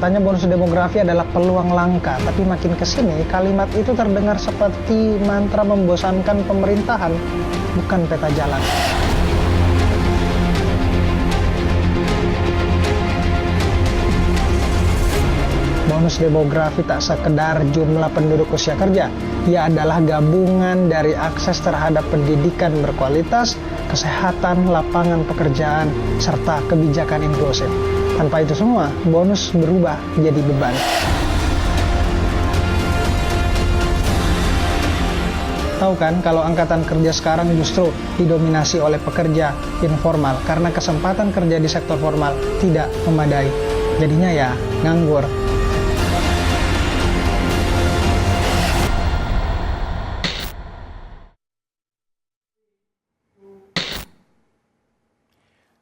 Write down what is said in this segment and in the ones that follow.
Katanya bonus demografi adalah peluang langka, tapi makin kesini kalimat itu terdengar seperti mantra membosankan pemerintahan, bukan peta jalan. Bonus demografi tak sekedar jumlah penduduk usia kerja, ia adalah gabungan dari akses terhadap pendidikan berkualitas, kesehatan, lapangan pekerjaan, serta kebijakan inklusif. Tanpa itu semua, bonus berubah jadi beban. Tahu kan kalau angkatan kerja sekarang justru didominasi oleh pekerja informal karena kesempatan kerja di sektor formal tidak memadai. Jadinya ya nganggur.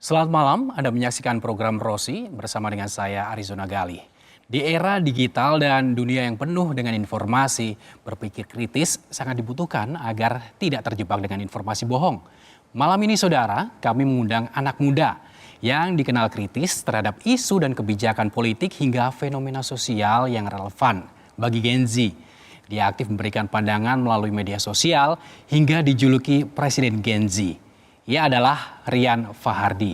Selamat malam, Anda menyaksikan program Rosi bersama dengan saya Arizona Gali. Di era digital dan dunia yang penuh dengan informasi, berpikir kritis sangat dibutuhkan agar tidak terjebak dengan informasi bohong. Malam ini saudara, kami mengundang anak muda yang dikenal kritis terhadap isu dan kebijakan politik hingga fenomena sosial yang relevan bagi Gen Z. Dia aktif memberikan pandangan melalui media sosial hingga dijuluki Presiden Gen Z. Ia adalah Rian Fahardi.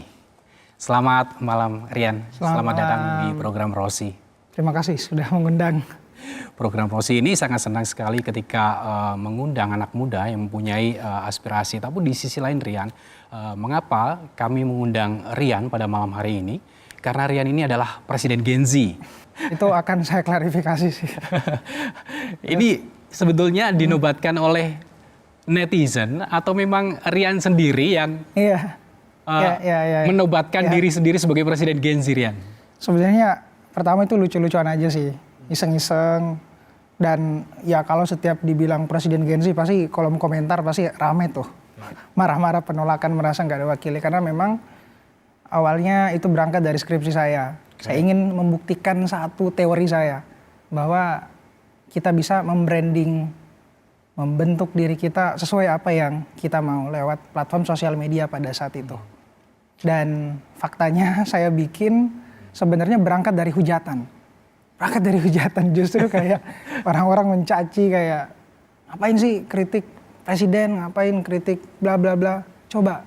Selamat malam Rian, selamat datang di program Rosi. Terima kasih sudah mengundang. Program Rosi ini sangat senang sekali ketika mengundang anak muda yang mempunyai aspirasi. Tapi di sisi lain Rian, mengapa kami mengundang Rian pada malam hari ini? Karena Rian ini adalah Presiden Gen Z. Itu akan saya klarifikasi sih. Ini sebetulnya dinobatkan oleh netizen atau memang Rian sendiri yang menobatkan diri sendiri sebagai Presiden Gen Z, Rian? Sebenarnya pertama itu lucu-lucuan aja sih, iseng-iseng. Dan ya kalau setiap dibilang Presiden Gen Z pasti kolom komentar pasti rame tuh. Marah-marah, penolakan, merasa nggak ada wakili. Karena memang awalnya itu berangkat dari skripsi saya. Saya ingin membuktikan satu teori saya, bahwa kita bisa membentuk diri kita sesuai apa yang kita mau lewat platform sosial media pada saat itu. Dan faktanya saya bikin sebenarnya berangkat dari hujatan. Berangkat dari hujatan, justru kayak orang-orang mencaci kayak, ngapain sih kritik presiden, ngapain kritik bla bla bla. Coba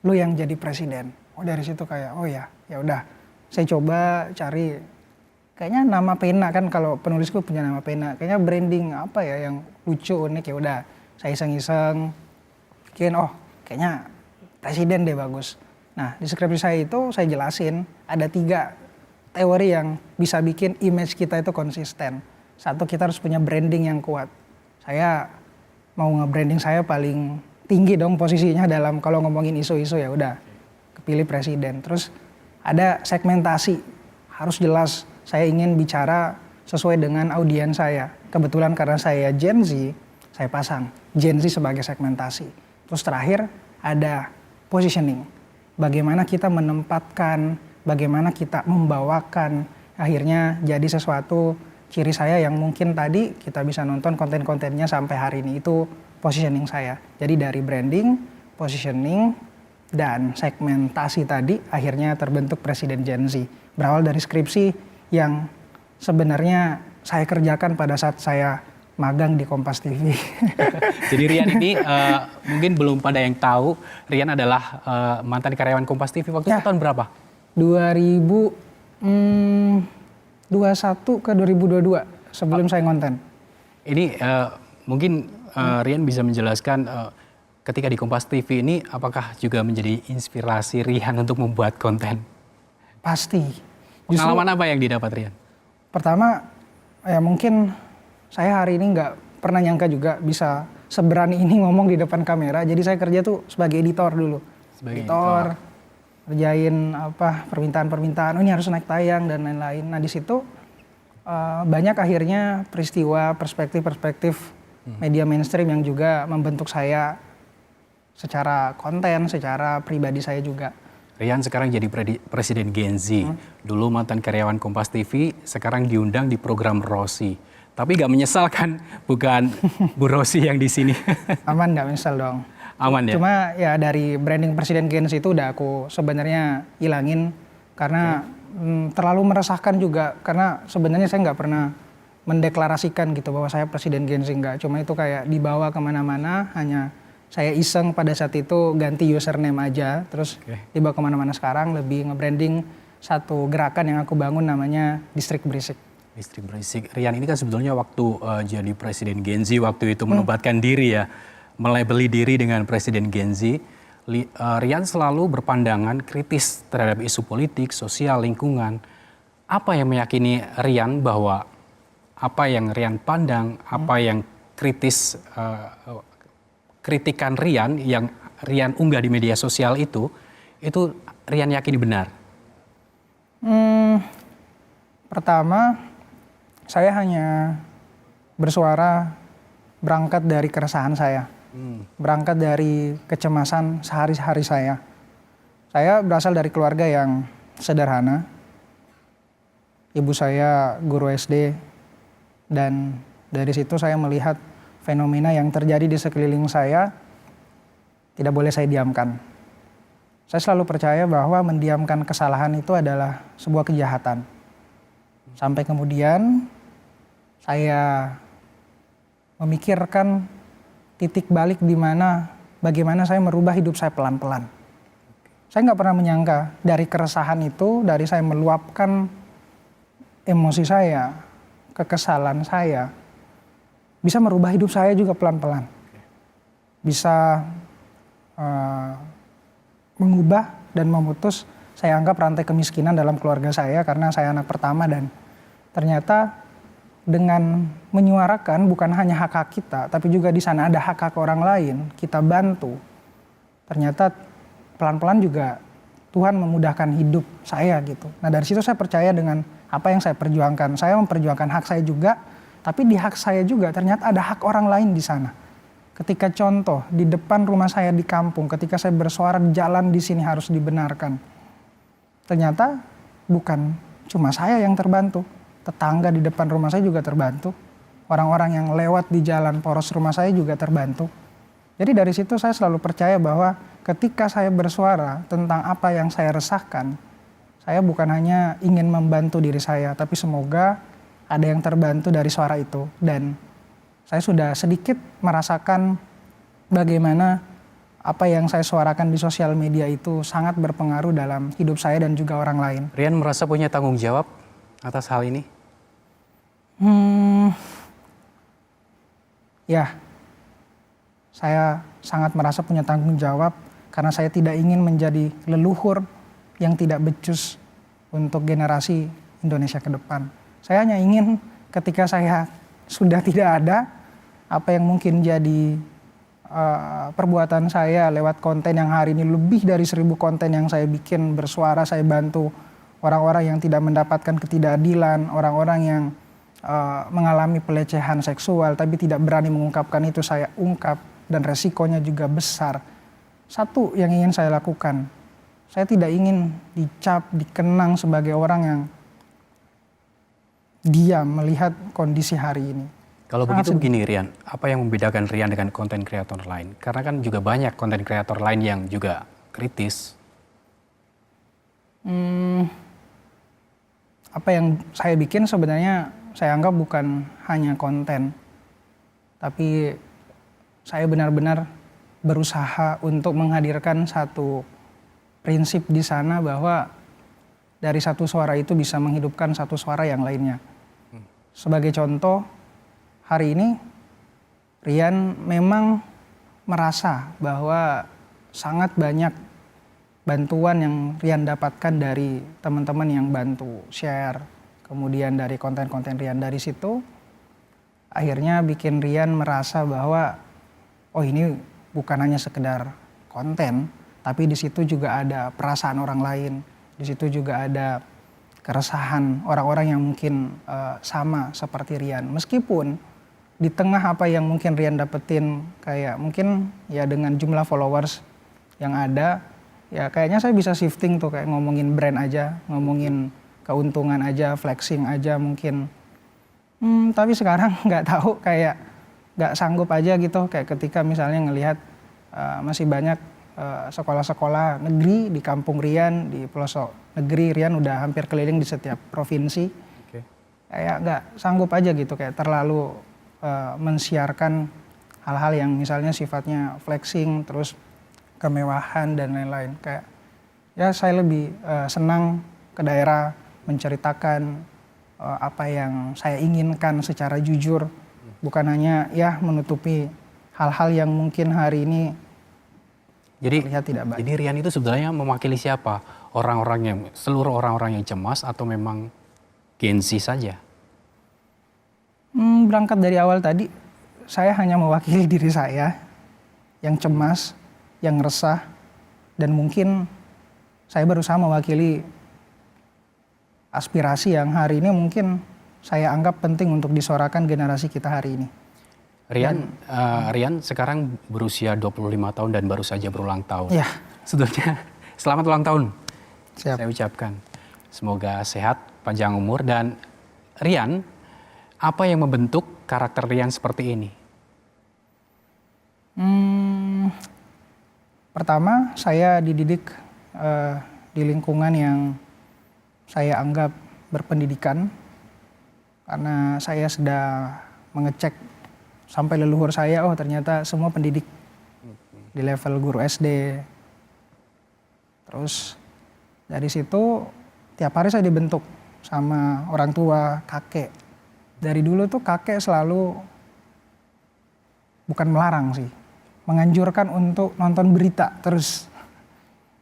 lu yang jadi presiden. Oh dari situ kayak, oh ya udah. Saya coba cari, kayaknya nama pena kan, kalau penulisku punya nama pena, kayaknya branding apa ya yang lucu, unik, ya udah. Saya iseng-iseng, kayaknya presiden deh bagus. Nah di skripsi saya itu saya jelasin ada 3 teori yang bisa bikin image kita itu konsisten. Satu, kita harus punya branding yang kuat. Saya mau nge-branding saya paling tinggi dong posisinya dalam kalau ngomongin isu-isu, ya udah kepilih presiden. Terus ada segmentasi, harus jelas. Saya ingin bicara sesuai dengan audiens saya. Kebetulan karena saya Gen Z, saya pasang Gen Z sebagai segmentasi. Terus terakhir ada positioning. Bagaimana kita menempatkan, bagaimana kita membawakan, akhirnya jadi sesuatu ciri saya yang mungkin tadi kita bisa nonton konten-kontennya sampai hari ini, itu positioning saya. Jadi dari branding, positioning, dan segmentasi tadi akhirnya terbentuk Presiden Gen Z. Berawal dari skripsi yang sebenarnya saya kerjakan pada saat saya magang di Kompas TV. Jadi Rian ini mungkin belum pada yang tahu, Rian adalah mantan karyawan Kompas TV waktu itu tahun berapa? 2021 ke 2022 sebelum saya ngonten. Ini mungkin Rian bisa menjelaskan ketika di Kompas TV ini apakah juga menjadi inspirasi Rian untuk membuat konten? Pasti. Pengalaman apa yang didapat Rian? Pertama, ya mungkin saya hari ini nggak pernah nyangka juga bisa seberani ini ngomong di depan kamera. Jadi saya kerja tuh sebagai editor dulu. Sebagai editor, kerjain permintaan-permintaan, oh ini harus naik tayang dan lain-lain. Nah di situ banyak akhirnya peristiwa, perspektif-perspektif media mainstream yang juga membentuk saya secara konten, secara pribadi saya juga. Rian sekarang jadi Presiden Gen Z. Dulu mantan karyawan Kompas TV, sekarang diundang di program Rosi. Tapi gak menyesal kan, bukan Bu Rosi yang di sini. Aman, gak menyesal dong. Aman ya? Cuma ya dari branding Presiden Gen Z itu udah aku sebenarnya hilangin. Karena terlalu meresahkan juga karena sebenarnya saya nggak pernah mendeklarasikan gitu bahwa saya presiden Gen Z, nggak. Cuma itu kayak dibawa kemana-mana, hanya saya iseng pada saat itu ganti username aja, terus dibawa kemana-mana. Sekarang lebih nge-branding satu gerakan yang aku bangun namanya Distrik Berisik. Distrik Berisik. Rian ini kan sebetulnya waktu jadi presiden Gen Z waktu itu menobatkan diri ya, melabeli diri dengan presiden Gen Z. Rian selalu berpandangan kritis terhadap isu politik, sosial, lingkungan. Apa yang meyakini Rian bahwa apa yang Rian pandang, apa yang kritis, kritikan Rian yang Rian unggah di media sosial itu Rian yakini benar? Pertama, saya hanya bersuara berangkat dari keresahan saya, berangkat dari kecemasan sehari-hari saya. Saya berasal dari keluarga yang sederhana. Ibu saya guru SD, dan dari situ saya melihat fenomena yang terjadi di sekeliling saya tidak boleh saya diamkan. Saya selalu percaya bahwa mendiamkan kesalahan itu adalah sebuah kejahatan. Sampai kemudian saya memikirkan titik balik di mana bagaimana saya merubah hidup saya pelan-pelan. Saya nggak pernah menyangka dari keresahan itu, dari saya meluapkan emosi saya, kekesalan saya, bisa merubah hidup saya juga pelan-pelan. Bisa mengubah dan memutus, saya anggap rantai kemiskinan dalam keluarga saya karena saya anak pertama, dan ternyata dengan menyuarakan bukan hanya hak-hak kita, tapi juga di sana ada hak-hak orang lain, kita bantu. Ternyata pelan-pelan juga Tuhan memudahkan hidup saya gitu. Nah dari situ saya percaya dengan apa yang saya perjuangkan. Saya memperjuangkan hak saya juga, tapi di hak saya juga ternyata ada hak orang lain di sana. Ketika contoh di depan rumah saya di kampung, ketika saya bersuara di jalan di sini harus dibenarkan. Ternyata bukan cuma saya yang terbantu, tetangga di depan rumah saya juga terbantu. Orang-orang yang lewat di jalan poros rumah saya juga terbantu. Jadi dari situ saya selalu percaya bahwa ketika saya bersuara tentang apa yang saya resahkan, saya bukan hanya ingin membantu diri saya, tapi semoga ada yang terbantu dari suara itu. Dan saya sudah sedikit merasakan bagaimana apa yang saya suarakan di sosial media itu sangat berpengaruh dalam hidup saya dan juga orang lain. Rian merasa punya tanggung jawab atas hal ini? Ya, saya sangat merasa punya tanggung jawab karena saya tidak ingin menjadi leluhur yang tidak becus untuk generasi Indonesia ke depan. Saya hanya ingin ketika saya sudah tidak ada, apa yang mungkin jadi perbuatan saya lewat konten yang hari ini lebih dari 1000 konten yang saya bikin, bersuara, saya bantu orang-orang yang tidak mendapatkan ketidakadilan, orang-orang yang mengalami pelecehan seksual tapi tidak berani mengungkapkan itu, saya ungkap, dan resikonya juga besar. Satu yang ingin saya lakukan, saya tidak ingin dicap, dikenang sebagai orang yang diam melihat kondisi hari ini. Kalau begitu begini Rian, apa yang membedakan Rian dengan konten kreator lain? Karena kan juga banyak konten kreator lain yang juga kritis. Apa yang saya bikin sebenarnya saya anggap bukan hanya konten, tapi saya benar-benar berusaha untuk menghadirkan satu prinsip di sana bahwa dari satu suara itu bisa menghidupkan satu suara yang lainnya. Sebagai contoh, hari ini Rian memang merasa bahwa sangat banyak bantuan yang Rian dapatkan dari teman-teman yang bantu share, kemudian dari konten-konten Rian. Dari situ akhirnya bikin Rian merasa bahwa oh ini bukan hanya sekedar konten, tapi di situ juga ada perasaan orang lain, di situ juga ada keresahan orang-orang yang mungkin sama seperti Rian. Meskipun di tengah apa yang mungkin Rian dapetin, kayak mungkin ya dengan jumlah followers yang ada, ya kayaknya saya bisa shifting tuh kayak ngomongin brand aja, ngomongin keuntungan aja, flexing aja mungkin. Tapi sekarang nggak tahu, kayak nggak sanggup aja gitu, kayak ketika misalnya ngelihat masih banyak sekolah-sekolah negeri di kampung Rian, di pelosok negeri Rian udah hampir keliling di setiap provinsi. Kayak nggak sanggup aja gitu, kayak terlalu mensiarkan hal-hal yang misalnya sifatnya flexing, terus kemewahan dan lain-lain. Kayak ya saya lebih senang ke daerah menceritakan apa yang saya inginkan secara jujur, bukan hanya ya menutupi hal-hal yang mungkin hari ini terlihat tidak baik. Jadi Rian itu sebenarnya mewakili siapa? Seluruh orang-orang yang cemas atau memang Gen Z saja? Berangkat dari awal tadi, saya hanya mewakili diri saya yang cemas, yang resah, dan mungkin saya berusaha mewakili aspirasi yang hari ini mungkin saya anggap penting untuk disuarakan generasi kita hari ini. Rian sekarang berusia 25 tahun dan baru saja berulang tahun. Ya. Sebetulnya selamat ulang tahun. Siap. Saya ucapkan. Semoga sehat, panjang umur. Dan Rian, apa yang membentuk karakter Rian seperti ini? Pertama, saya dididik di lingkungan yang saya anggap berpendidikan. Karena saya sudah mengecek sampai leluhur saya, oh ternyata semua pendidik di level guru SD. Terus dari situ tiap hari saya dibentuk sama orang tua, kakek. Dari dulu tuh kakek selalu bukan melarang sih, menganjurkan untuk nonton berita terus.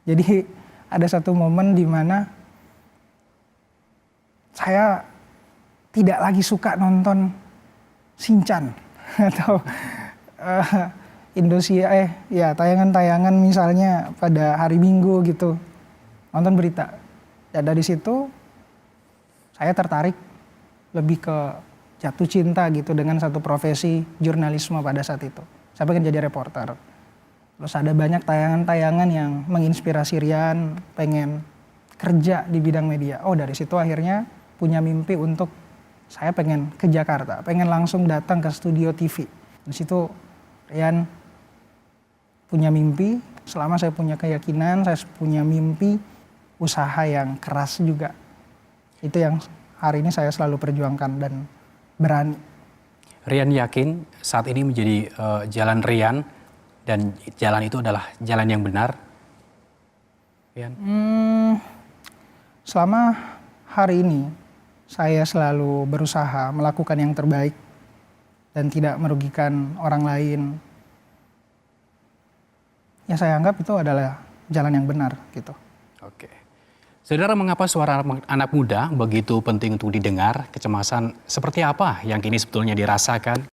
Jadi ada satu momen di mana saya tidak lagi suka nonton Shinchan atau Indosiar, ya tayangan-tayangan misalnya pada hari Minggu gitu, nonton berita. Ya dari situ saya tertarik lebih ke jatuh cinta gitu dengan satu profesi jurnalisme pada saat itu. Saya pengen jadi reporter. Terus ada banyak tayangan-tayangan yang menginspirasi Rian pengen kerja di bidang media. Oh dari situ akhirnya punya mimpi untuk saya pengen ke Jakarta, pengen langsung datang ke studio TV. Di situ Rian punya mimpi, selama saya punya keyakinan, saya punya mimpi, usaha yang keras juga. Itu yang hari ini saya selalu perjuangkan dan berani. Rian yakin saat ini menjadi jalan Rian dan jalan itu adalah jalan yang benar? Rian? Selama hari ini saya selalu berusaha melakukan yang terbaik dan tidak merugikan orang lain. Ya saya anggap itu adalah jalan yang benar gitu. Oke. Saudara, mengapa suara anak muda begitu penting untuk didengar? Kecemasan seperti apa yang kini sebetulnya dirasakan